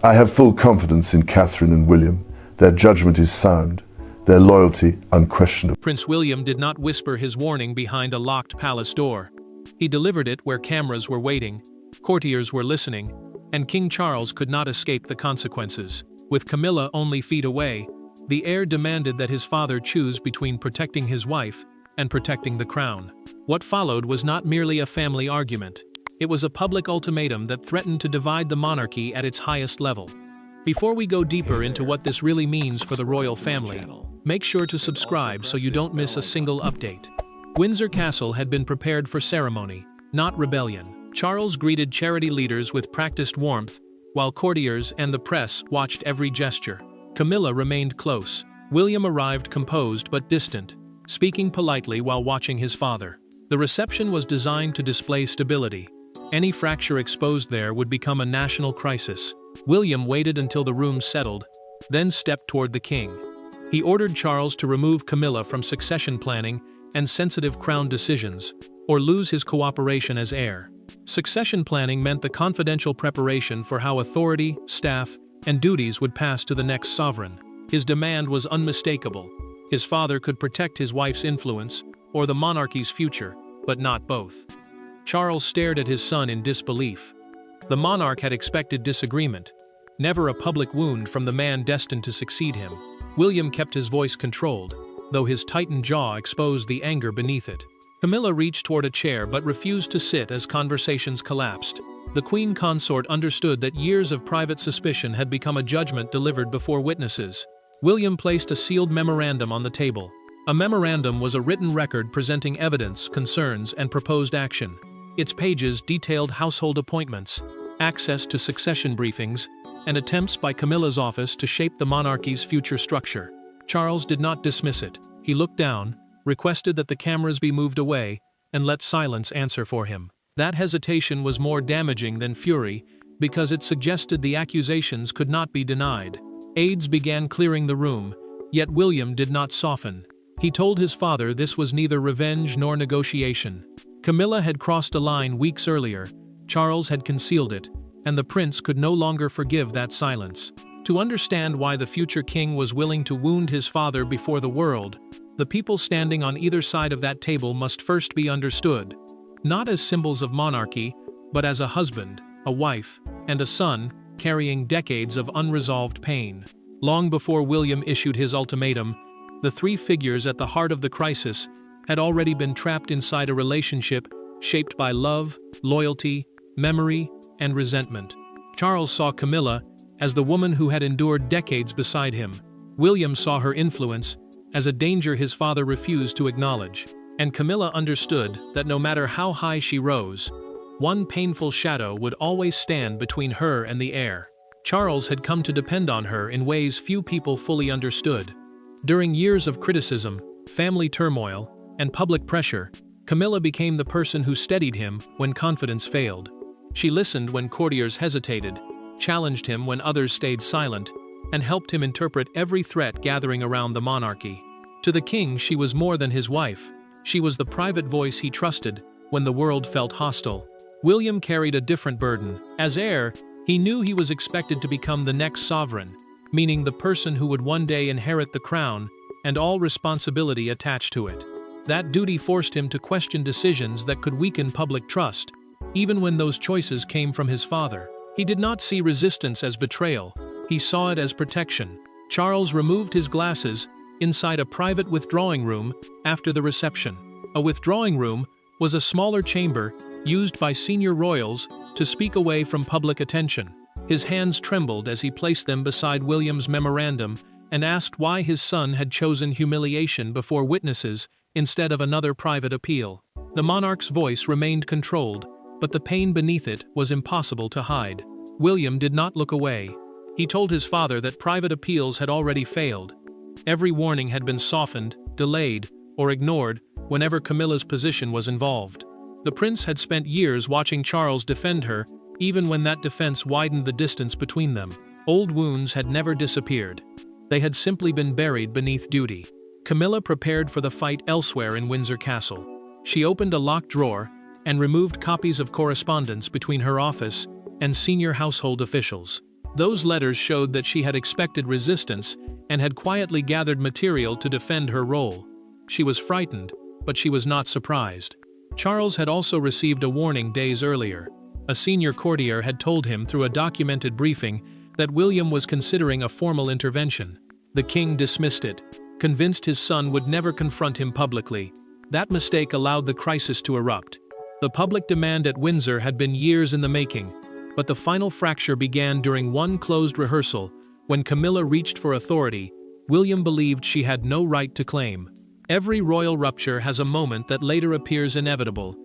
I have full confidence in Catherine and William. Their judgment is sound, their loyalty unquestionable. Prince William did not whisper his warning behind a locked palace door. He delivered it where cameras were waiting, courtiers were listening, and King Charles could not escape the consequences. With Camilla only feet away, the heir demanded that his father choose between protecting his wife and protecting the crown. What followed was not merely a family argument. It was a public ultimatum that threatened to divide the monarchy at its highest level. Before we go deeper into what this really means for the royal family, make sure to subscribe so you don't miss a single update. Windsor Castle had been prepared for ceremony, not rebellion. Charles greeted charity leaders with practiced warmth, while courtiers and the press watched every gesture. Camilla remained close. William arrived composed but distant, speaking politely while watching his father. The reception was designed to display stability. Any fracture exposed there would become a national crisis. William waited until the room settled, then stepped toward the king. He ordered Charles to remove Camilla from succession planning and sensitive crown decisions, or lose his cooperation as heir. Succession planning meant the confidential preparation for how authority, staff, and duties would pass to the next sovereign. His demand was unmistakable. His father could protect his wife's influence, or the monarchy's future, but not both. Charles stared at his son in disbelief. The monarch had expected disagreement, never a public wound from the man destined to succeed him. William kept his voice controlled, though his tightened jaw exposed the anger beneath it. Camilla reached toward a chair but refused to sit as conversations collapsed. The queen consort understood that years of private suspicion had become a judgment delivered before witnesses. William placed a sealed memorandum on the table. A memorandum was a written record presenting evidence, concerns, and proposed action. Its pages detailed household appointments, access to succession briefings, and attempts by Camilla's office to shape the monarchy's future structure. Charles did not dismiss it. He looked down, requested that the cameras be moved away, and let silence answer for him. That hesitation was more damaging than fury, because it suggested the accusations could not be denied. Aides began clearing the room, yet William did not soften. He told his father this was neither revenge nor negotiation. Camilla had crossed a line weeks earlier, Charles had concealed it, and the prince could no longer forgive that silence. To understand why the future king was willing to wound his father before the world, the people standing on either side of that table must first be understood, not as symbols of monarchy, but as a husband, a wife, and a son, carrying decades of unresolved pain. Long before William issued his ultimatum, the three figures at the heart of the crisis had already been trapped inside a relationship shaped by love, loyalty, memory, and resentment. Charles saw Camilla as the woman who had endured decades beside him. William saw her influence as a danger his father refused to acknowledge. And Camilla understood that no matter how high she rose, one painful shadow would always stand between her and the heir. Charles had come to depend on her in ways few people fully understood. During years of criticism, family turmoil, and public pressure, Camilla became the person who steadied him when confidence failed. She listened when courtiers hesitated, challenged him when others stayed silent, and helped him interpret every threat gathering around the monarchy. To the king, she was more than his wife. She was the private voice he trusted when the world felt hostile. William carried a different burden. As heir, he knew he was expected to become the next sovereign, meaning the person who would one day inherit the crown and all responsibility attached to it. That duty forced him to question decisions that could weaken public trust, even when those choices came from his father. He did not see resistance as betrayal, he saw it as protection. Charles removed his glasses inside a private withdrawing room after the reception. A withdrawing room was a smaller chamber used by senior royals to speak away from public attention. His hands trembled as he placed them beside William's memorandum and asked why his son had chosen humiliation before witnesses instead of another private appeal. The monarch's voice remained controlled, but the pain beneath it was impossible to hide. William did not look away. He told his father that private appeals had already failed. Every warning had been softened, delayed, or ignored whenever Camilla's position was involved. The prince had spent years watching Charles defend her, even when that defense widened the distance between them. Old wounds had never disappeared. They had simply been buried beneath duty. Camilla prepared for the fight elsewhere in Windsor Castle. She opened a locked drawer and removed copies of correspondence between her office and senior household officials. Those letters showed that she had expected resistance and had quietly gathered material to defend her role. She was frightened, but she was not surprised. Charles had also received a warning days earlier. A senior courtier had told him through a documented briefing that William was considering a formal intervention. The king dismissed it, convinced his son would never confront him publicly. That mistake allowed the crisis to erupt. The public demand at Windsor had been years in the making, but the final fracture began during one closed rehearsal. When Camilla reached for authority, William believed she had no right to claim. Every royal rupture has a moment that later appears inevitable.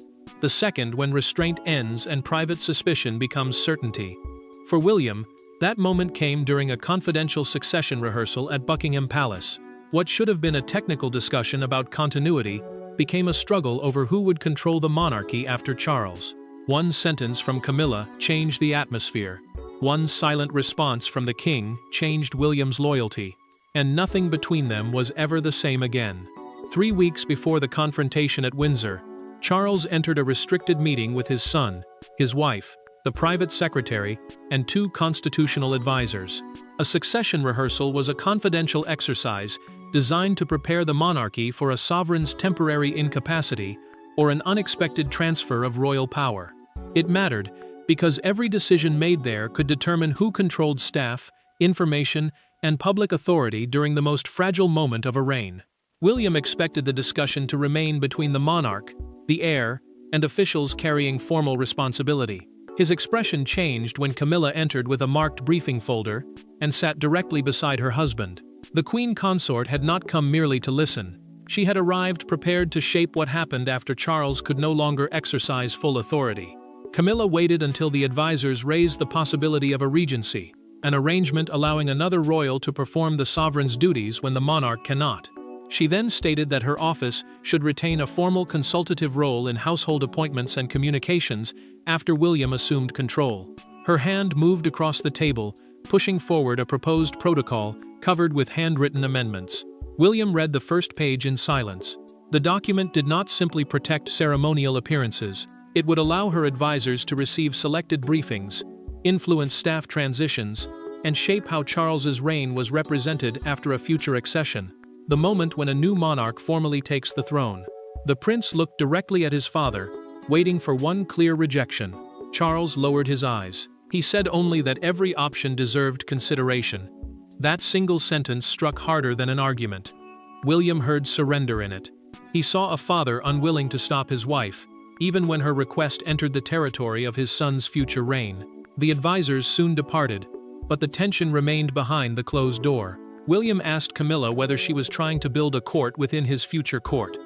The second when restraint ends and private suspicion becomes certainty. For William, that moment came during a confidential succession rehearsal at Buckingham Palace. What should have been a technical discussion about continuity became a struggle over who would control the monarchy after Charles. One sentence from Camilla changed the atmosphere. One silent response from the king changed William's loyalty. And nothing between them was ever the same again. 3 weeks before the confrontation at Windsor, Charles entered a restricted meeting with his son, his wife, the private secretary, and 2 constitutional advisors. A succession rehearsal was a confidential exercise designed to prepare the monarchy for a sovereign's temporary incapacity or an unexpected transfer of royal power. It mattered because every decision made there could determine who controlled staff, information, and public authority during the most fragile moment of a reign. William expected the discussion to remain between the monarch, the heir, and officials carrying formal responsibility. His expression changed when Camilla entered with a marked briefing folder and sat directly beside her husband. The Queen Consort had not come merely to listen. She had arrived prepared to shape what happened after Charles could no longer exercise full authority. Camilla waited until the advisors raised the possibility of a regency, an arrangement allowing another royal to perform the sovereign's duties when the monarch cannot. She then stated that her office should retain a formal consultative role in household appointments and communications after William assumed control. Her hand moved across the table, pushing forward a proposed protocol covered with handwritten amendments. William read the first page in silence. The document did not simply protect ceremonial appearances. It would allow her advisors to receive selected briefings, influence staff transitions, and shape how Charles's reign was represented after a future accession. The moment when a new monarch formally takes the throne. The prince looked directly at his father, waiting for one clear rejection. Charles lowered his eyes. He said only that every option deserved consideration. That single sentence struck harder than an argument. William heard surrender in it. He saw a father unwilling to stop his wife, even when her request entered the territory of his son's future reign. The advisors soon departed, but the tension remained behind the closed door. William asked Camilla whether she was trying to build a court within his future court.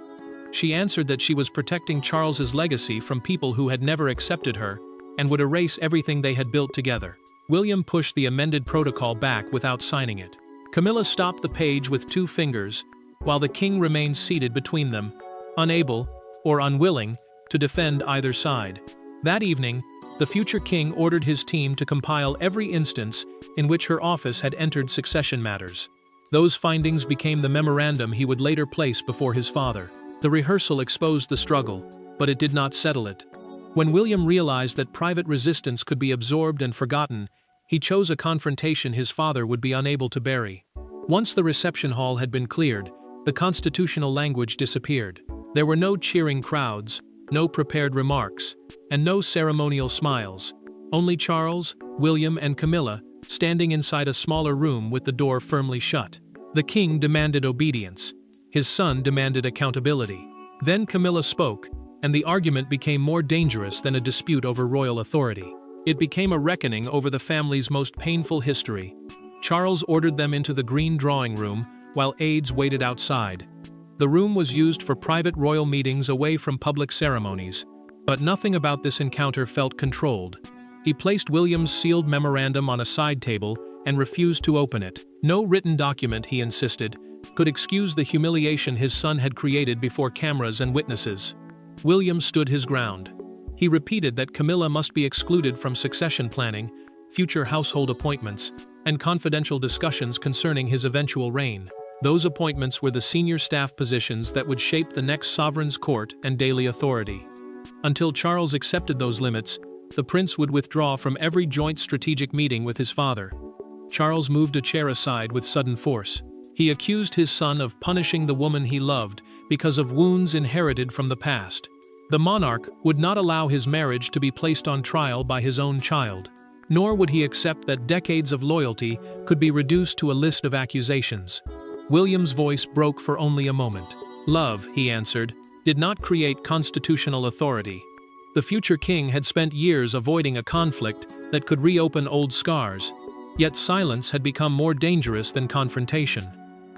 She answered that she was protecting Charles's legacy from people who had never accepted her and would erase everything they had built together. William pushed the amended protocol back without signing it. Camilla stopped the page with 2 fingers, while the king remained seated between them, unable, or unwilling, to defend either side. That evening, the future king ordered his team to compile every instance in which her office had entered succession matters. Those findings became the memorandum he would later place before his father. The rehearsal exposed the struggle, but it did not settle it. When William realized that private resistance could be absorbed and forgotten, he chose a confrontation his father would be unable to bury. Once the reception hall had been cleared, the constitutional language disappeared. There were no cheering crowds, no prepared remarks, and no ceremonial smiles. Only Charles, William, and Camilla, standing inside a smaller room with the door firmly shut. The king demanded obedience. His son demanded accountability. Then Camilla spoke, and the argument became more dangerous than a dispute over royal authority. It became a reckoning over the family's most painful history. Charles ordered them into the green drawing room, while aides waited outside. The room was used for private royal meetings away from public ceremonies, but nothing about this encounter felt controlled. He placed William's sealed memorandum on a side table and refused to open it. No written document, he insisted, could excuse the humiliation his son had created before cameras and witnesses. William stood his ground. He repeated that Camilla must be excluded from succession planning, future household appointments, and confidential discussions concerning his eventual reign. Those appointments were the senior staff positions that would shape the next sovereign's court and daily authority. Until Charles accepted those limits, the prince would withdraw from every joint strategic meeting with his father. Charles moved a chair aside with sudden force. He accused his son of punishing the woman he loved because of wounds inherited from the past. The monarch would not allow his marriage to be placed on trial by his own child, nor would he accept that decades of loyalty could be reduced to a list of accusations. William's voice broke for only a moment. Love, he answered, did not create constitutional authority. The future king had spent years avoiding a conflict that could reopen old scars, yet silence had become more dangerous than confrontation.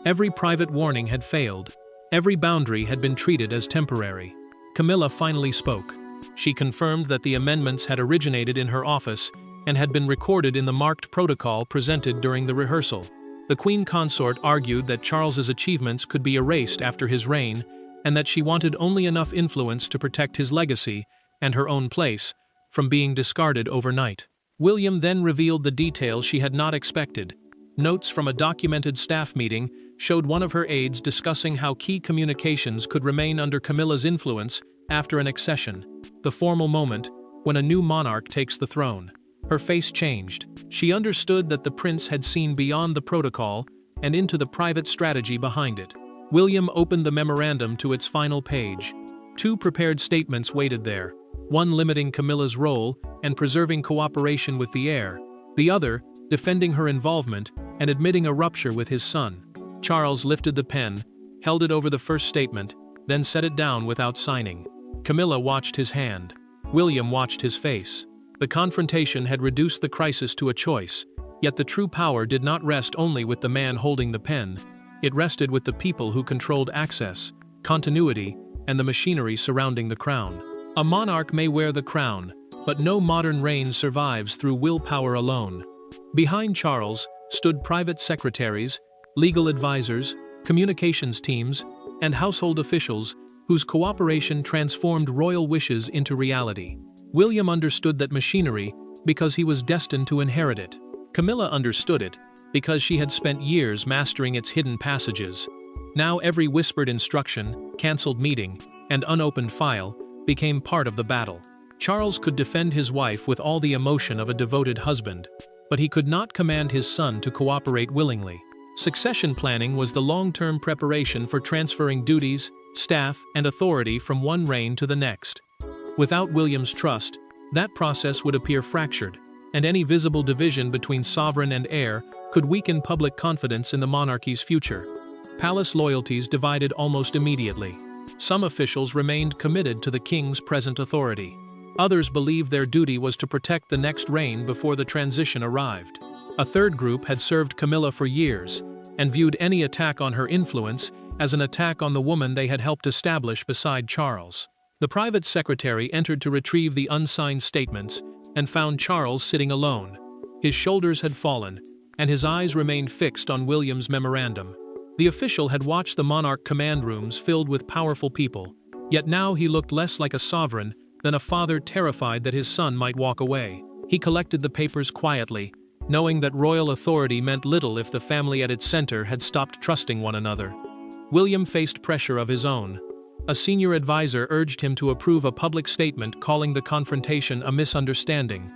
Every private warning had failed. Every boundary had been treated as temporary. Camilla finally spoke. She confirmed that the amendments had originated in her office and had been recorded in the marked protocol presented during the rehearsal. The Queen Consort argued that Charles's achievements could be erased after his reign, and that she wanted only enough influence to protect his legacy and her own place from being discarded overnight. William then revealed the details she had not expected. Notes from a documented staff meeting showed one of her aides discussing how key communications could remain under Camilla's influence after an accession, the formal moment when a new monarch takes the throne. Her face changed. She understood that the prince had seen beyond the protocol and into the private strategy behind it. William opened the memorandum to its final page. 2 prepared statements waited there, one limiting Camilla's role and preserving cooperation with the heir, the other defending her involvement and admitting a rupture with his son. Charles lifted the pen, held it over the first statement, then set it down without signing. Camilla watched his hand. William watched his face. The confrontation had reduced the crisis to a choice, yet the true power did not rest only with the man holding the pen. It rested with the people who controlled access, continuity, and the machinery surrounding the crown. A monarch may wear the crown, but no modern reign survives through willpower alone. Behind Charles stood private secretaries, legal advisors, communications teams, and household officials whose cooperation transformed royal wishes into reality. William understood that machinery because he was destined to inherit it. Camilla understood it because she had spent years mastering its hidden passages. Now every whispered instruction, cancelled meeting, and unopened file became part of the battle. Charles could defend his wife with all the emotion of a devoted husband, but he could not command his son to cooperate willingly. Succession planning was the long-term preparation for transferring duties, staff, and authority from one reign to the next. Without William's trust, that process would appear fractured, and any visible division between sovereign and heir could weaken public confidence in the monarchy's future. Palace loyalties divided almost immediately. Some officials remained committed to the king's present authority. Others believed their duty was to protect the next reign before the transition arrived. A third group had served Camilla for years and viewed any attack on her influence as an attack on the woman they had helped establish beside Charles. The private secretary entered to retrieve the unsigned statements and found Charles sitting alone. His shoulders had fallen, and his eyes remained fixed on William's memorandum. The official had watched the monarch command rooms filled with powerful people, yet now he looked less like a sovereign than a father terrified that his son might walk away. He collected the papers quietly, knowing that royal authority meant little if the family at its center had stopped trusting one another. William faced pressure of his own. A senior advisor urged him to approve a public statement calling the confrontation a misunderstanding.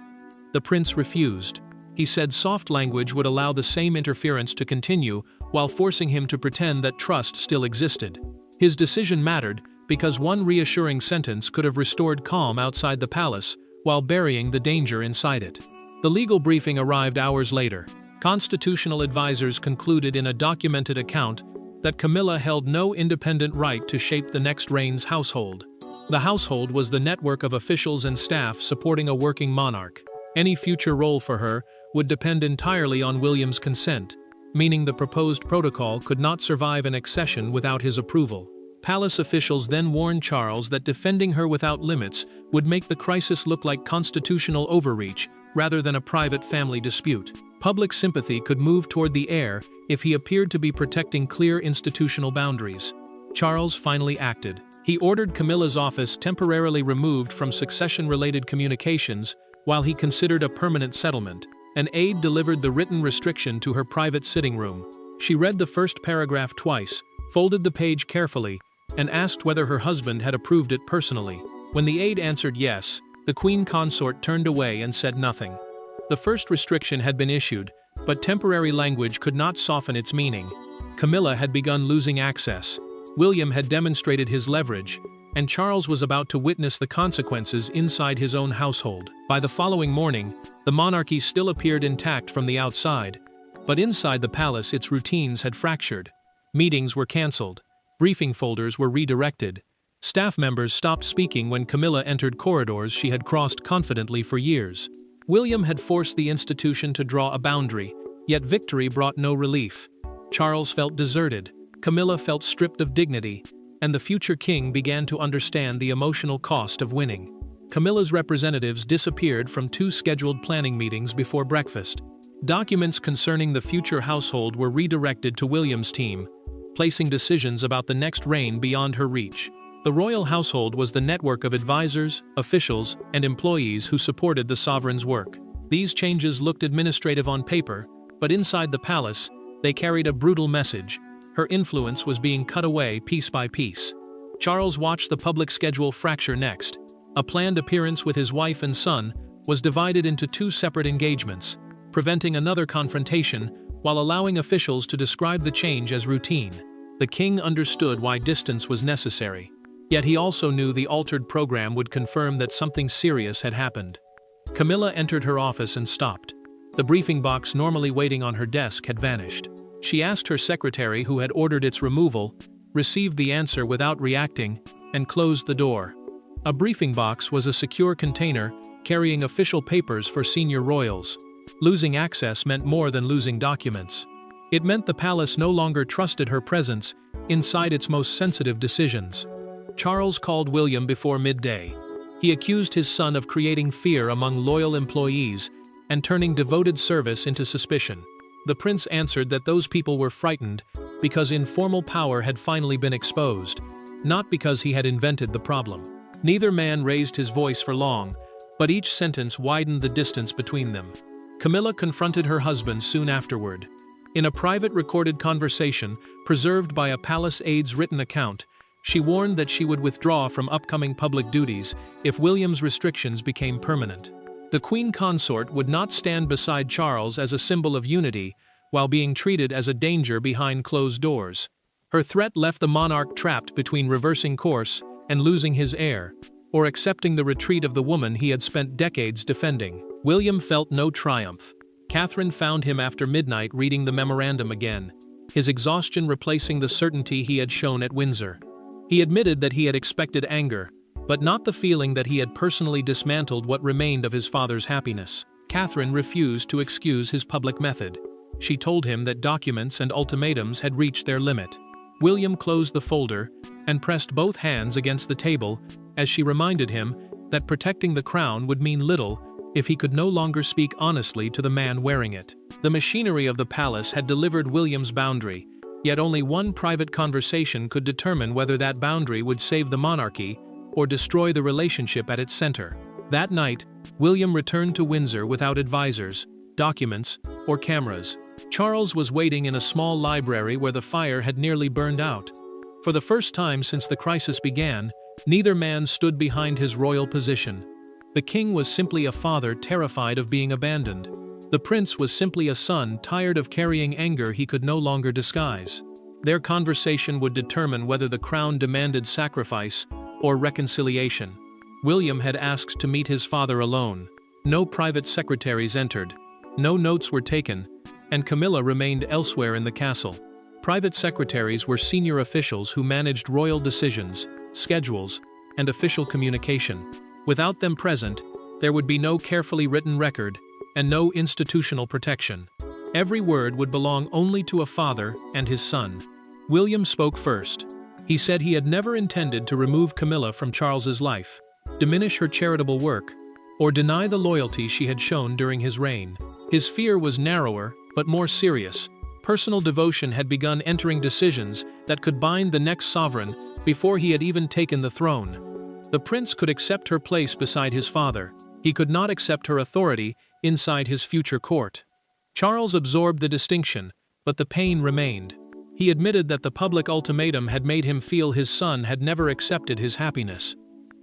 The prince refused. He said soft language would allow the same interference to continue while forcing him to pretend that trust still existed. His decision mattered because one reassuring sentence could have restored calm outside the palace while burying the danger inside it. The legal briefing arrived hours later. Constitutional advisors concluded in a documented account that Camilla held no independent right to shape the next reign's household. The household was the network of officials and staff supporting a working monarch. Any future role for her would depend entirely on William's consent, meaning the proposed protocol could not survive an accession without his approval. Palace officials then warned Charles that defending her without limits would make the crisis look like constitutional overreach rather than a private family dispute. Public sympathy could move toward the heir if he appeared to be protecting clear institutional boundaries. Charles finally acted. He ordered Camilla's office temporarily removed from succession-related communications while he considered a permanent settlement. An aide delivered the written restriction to her private sitting room. She read the first paragraph twice, folded the page carefully, and asked whether her husband had approved it personally. When the aide answered yes, The Queen consort turned away and said nothing. The first restriction had been issued, but temporary language could not soften its meaning. Camilla had begun losing access. William had demonstrated his leverage, and Charles was about to witness the consequences inside his own household. By the following morning, the monarchy still appeared intact from the outside, but inside the palace its routines had fractured. Meetings were cancelled. Briefing folders were redirected. Staff members stopped speaking when Camilla entered corridors she had crossed confidently for years. William had forced the institution to draw a boundary, yet victory brought no relief. Charles felt deserted, Camilla felt stripped of dignity, and the future king began to understand the emotional cost of winning. Camilla's representatives disappeared from 2 scheduled planning meetings before breakfast. Documents concerning the future household were redirected to William's team, placing decisions about the next reign beyond her reach. The royal household was the network of advisors, officials, and employees who supported the sovereign's work. These changes looked administrative on paper, but inside the palace, they carried a brutal message. Her influence was being cut away piece by piece. Charles watched the public schedule fracture next. A planned appearance with his wife and son was divided into 2 separate engagements, preventing another confrontation while allowing officials to describe the change as routine. The king understood why distance was necessary. Yet he also knew the altered program would confirm that something serious had happened. Camilla entered her office and stopped. The briefing box normally waiting on her desk had vanished. She asked her secretary, who had ordered its removal, received the answer without reacting, and closed the door. A briefing box was a secure container carrying official papers for senior royals. Losing access meant more than losing documents. It meant the palace no longer trusted her presence inside its most sensitive decisions. Charles called William before midday. He accused his son of creating fear among loyal employees and turning devoted service into suspicion. The prince answered that those people were frightened because informal power had finally been exposed, not because he had invented the problem. Neither man raised his voice for long, but each sentence widened the distance between them. Camilla confronted her husband soon afterward. In a private recorded conversation, preserved by a palace aide's written account, she warned that she would withdraw from upcoming public duties if William's restrictions became permanent. The Queen consort would not stand beside Charles as a symbol of unity while being treated as a danger behind closed doors. Her threat left the monarch trapped between reversing course and losing his heir, or accepting the retreat of the woman he had spent decades defending. William felt no triumph. Catherine found him after midnight reading the memorandum again, his exhaustion replacing the certainty he had shown at Windsor. He admitted that he had expected anger, but not the feeling that he had personally dismantled what remained of his father's happiness. Catherine refused to excuse his public method. She told him that documents and ultimatums had reached their limit. William closed the folder and pressed both hands against the table as she reminded him that protecting the crown would mean little if he could no longer speak honestly to the man wearing it. The machinery of the palace had delivered William's boundary, yet only one private conversation could determine whether that boundary would save the monarchy or destroy the relationship at its center. That night, William returned to Windsor without advisors, documents, or cameras. Charles was waiting in a small library where the fire had nearly burned out. For the first time since the crisis began, neither man stood behind his royal position. The king was simply a father terrified of being abandoned. The prince was simply a son tired of carrying anger he could no longer disguise. Their conversation would determine whether the crown demanded sacrifice or reconciliation. William had asked to meet his father alone. No private secretaries entered. No notes were taken, and Camilla remained elsewhere in the castle. Private secretaries were senior officials who managed royal decisions, schedules, and official communication. Without them present, there would be no carefully written record and no institutional protection. Every word would belong only to a father and his son. William spoke first. He said he had never intended to remove Camilla from Charles's life, diminish her charitable work, or deny the loyalty she had shown during his reign. His fear was narrower, but more serious. Personal devotion had begun entering decisions that could bind the next sovereign before he had even taken the throne. The prince could accept her place beside his father. He could not accept her authority inside his future court. Charles absorbed the distinction, but the pain remained. He admitted that the public ultimatum had made him feel his son had never accepted his happiness.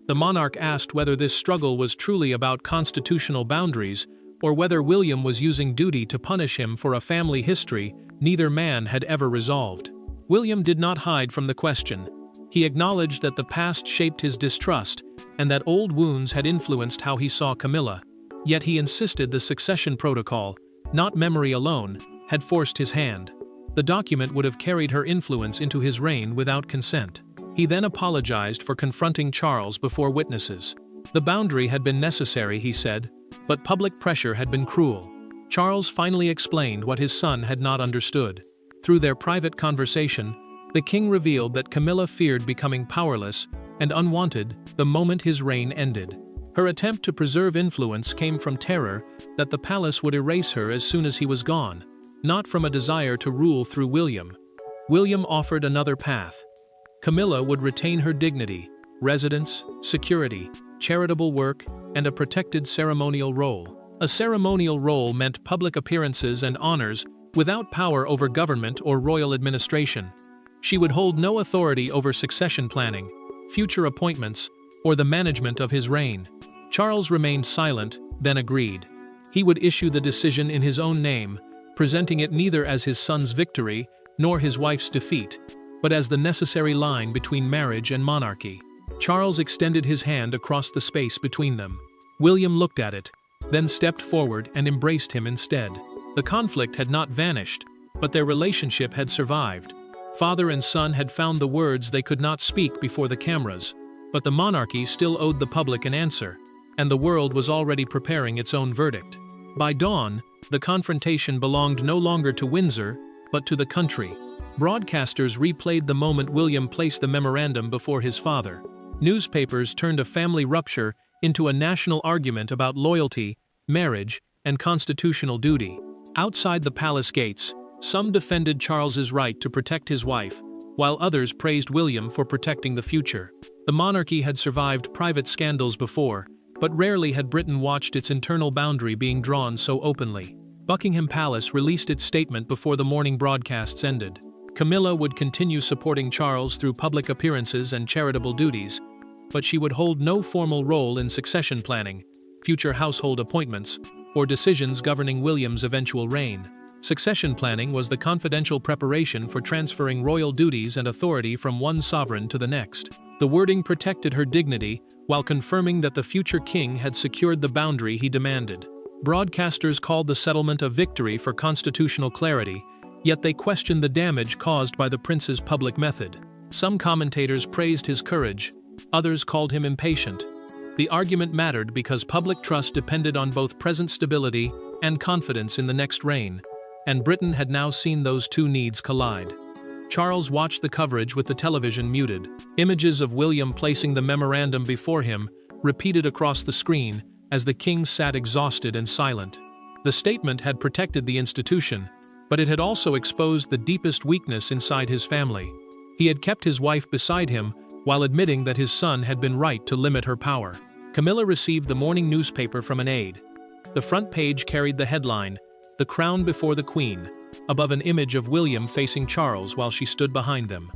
The monarch asked whether this struggle was truly about constitutional boundaries, or whether William was using duty to punish him for a family history neither man had ever resolved. William did not hide from the question. He acknowledged that the past shaped his distrust, and that old wounds had influenced how he saw Camilla. Yet he insisted the succession protocol, not memory alone, had forced his hand. The document would have carried her influence into his reign without consent. He then apologized for confronting Charles before witnesses. The boundary had been necessary, he said, but public pressure had been cruel. Charles finally explained what his son had not understood. Through their private conversation, the king revealed that Camilla feared becoming powerless and unwanted the moment his reign ended. Her attempt to preserve influence came from terror that the palace would erase her as soon as he was gone, not from a desire to rule through William. William offered another path. Camilla would retain her dignity, residence, security, charitable work, and a protected ceremonial role. A ceremonial role meant public appearances and honors without power over government or royal administration. She would hold no authority over succession planning, future appointments, or the management of his reign. Charles remained silent, then agreed. He would issue the decision in his own name, presenting it neither as his son's victory nor his wife's defeat, but as the necessary line between marriage and monarchy. Charles extended his hand across the space between them. William looked at it, then stepped forward and embraced him instead. The conflict had not vanished, but their relationship had survived. Father and son had found the words they could not speak before the cameras, but the monarchy still owed the public an answer, and the world was already preparing its own verdict. By dawn, the confrontation belonged no longer to Windsor, but to the country. Broadcasters replayed the moment William placed the memorandum before his father. Newspapers turned a family rupture into a national argument about loyalty, marriage, and constitutional duty. Outside the palace gates, some defended Charles's right to protect his wife, while others praised William for protecting the future. The monarchy had survived private scandals before, but rarely had Britain watched its internal boundary being drawn so openly. Buckingham Palace released its statement before the morning broadcasts ended. Camilla would continue supporting Charles through public appearances and charitable duties, but she would hold no formal role in succession planning, future household appointments, or decisions governing William's eventual reign. Succession planning was the confidential preparation for transferring royal duties and authority from one sovereign to the next. The wording protected her dignity while confirming that the future king had secured the boundary he demanded. Broadcasters called the settlement a victory for constitutional clarity, yet they questioned the damage caused by the prince's public method. Some commentators praised his courage, others called him impatient. The argument mattered because public trust depended on both present stability and confidence in the next reign, and Britain had now seen those two needs collide. Charles watched the coverage with the television muted. Images of William placing the memorandum before him repeated across the screen as the king sat exhausted and silent. The statement had protected the institution, but it had also exposed the deepest weakness inside his family. He had kept his wife beside him while admitting that his son had been right to limit her power. Camilla received the morning newspaper from an aide. The front page carried the headline, "The Crown Before the Queen," above an image of William facing Charles while she stood behind them.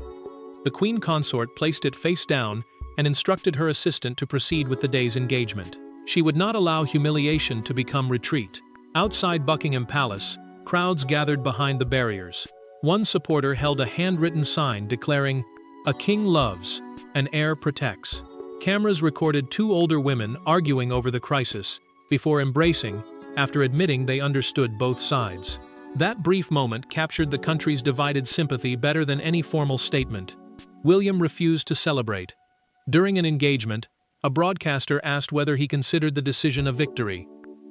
The Queen consort placed it face down and instructed her assistant to proceed with the day's engagement. She would not allow humiliation to become retreat. Outside Buckingham Palace, crowds gathered behind the barriers. One supporter held a handwritten sign declaring, "A king loves, an heir protects." Cameras recorded two older women arguing over the crisis, before embracing, after admitting they understood both sides. That brief moment captured the country's divided sympathy better than any formal statement. William refused to celebrate. During an engagement, a broadcaster asked whether he considered the decision a victory.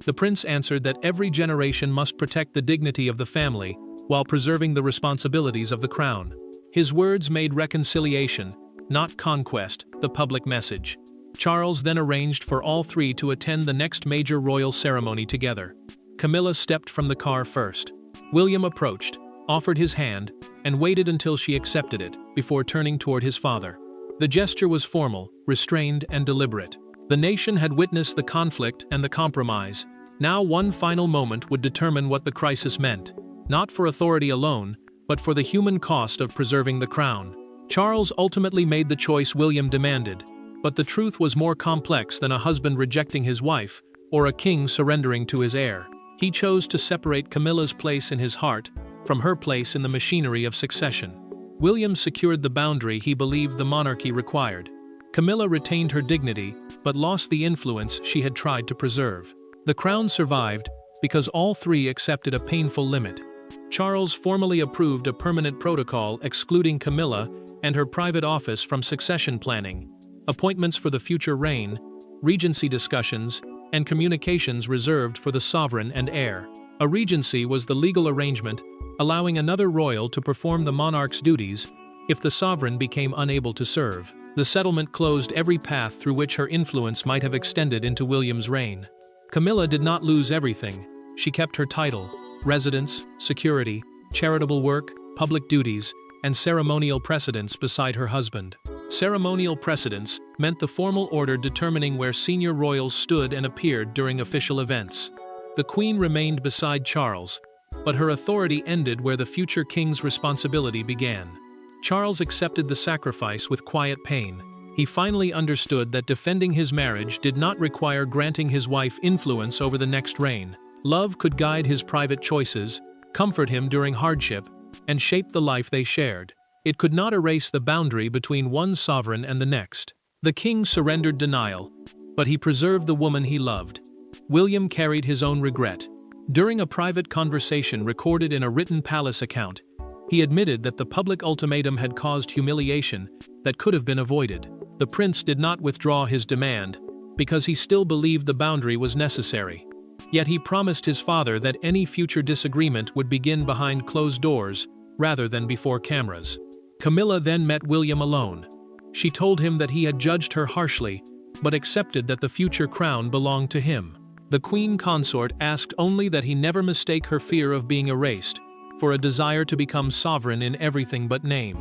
The prince answered that every generation must protect the dignity of the family while preserving the responsibilities of the crown. His words made reconciliation, not conquest, the public message. Charles then arranged for all three to attend the next major royal ceremony together. Camilla stepped from the car first. William approached, offered his hand, and waited until she accepted it, before turning toward his father. The gesture was formal, restrained, and deliberate. The nation had witnessed the conflict and the compromise. Now one final moment would determine what the crisis meant, not for authority alone, but for the human cost of preserving the crown. Charles ultimately made the choice William demanded. But the truth was more complex than a husband rejecting his wife, or a king surrendering to his heir. He chose to separate Camilla's place in his heart from her place in the machinery of succession. William secured the boundary he believed the monarchy required. Camilla retained her dignity, but lost the influence she had tried to preserve. The crown survived because all three accepted a painful limit. Charles formally approved a permanent protocol excluding Camilla and her private office from succession planning, appointments for the future reign, regency discussions, and communications reserved for the sovereign and heir. A regency was the legal arrangement allowing another royal to perform the monarch's duties if the sovereign became unable to serve. The settlement closed every path through which her influence might have extended into William's reign. Camilla did not lose everything. She kept her title, residence, security, charitable work, public duties, and ceremonial precedence beside her husband. Ceremonial precedence meant the formal order determining where senior royals stood and appeared during official events. The Queen remained beside Charles, but her authority ended where the future king's responsibility began. Charles accepted the sacrifice with quiet pain. He finally understood that defending his marriage did not require granting his wife influence over the next reign. Love could guide his private choices, comfort him during hardship, and shape the life they shared. It could not erase the boundary between one sovereign and the next. The king surrendered denial, but he preserved the woman he loved. William carried his own regret. During a private conversation recorded in a written palace account, he admitted that the public ultimatum had caused humiliation that could have been avoided. The prince did not withdraw his demand because he still believed the boundary was necessary. Yet he promised his father that any future disagreement would begin behind closed doors rather than before cameras. Camilla then met William alone. She told him that he had judged her harshly, but accepted that the future crown belonged to him. The queen consort asked only that he never mistake her fear of being erased for a desire to become sovereign in everything but name.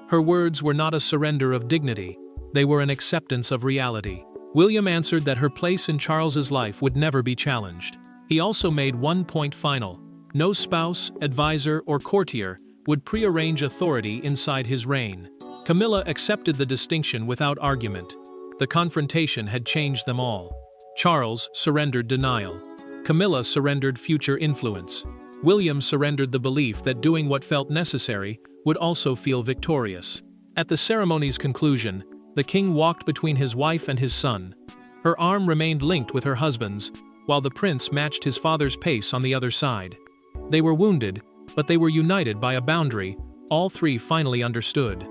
Her words were not a surrender of dignity, they were an acceptance of reality. William answered that her place in Charles's life would never be challenged. He also made one point final: no spouse, advisor, or courtier would prearrange authority inside his reign. Camilla accepted the distinction without argument. The confrontation had changed them all. Charles surrendered denial. Camilla surrendered future influence. William surrendered the belief that doing what felt necessary would also feel victorious. At the ceremony's conclusion, the king walked between his wife and his son. Her arm remained linked with her husband's, while the prince matched his father's pace on the other side. They were wounded, but they were united by a boundary all three finally understood.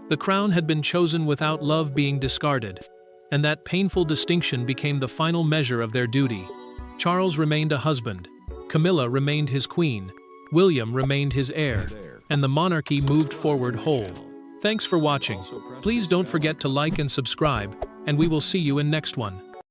The crown had been chosen without love being discarded, and that painful distinction became the final measure of their duty. Charles remained a husband, Camilla remained his queen, William remained his heir, and the monarchy moved forward whole. Thanks for watching. Please don't forget to like and subscribe, and we will see you in next one.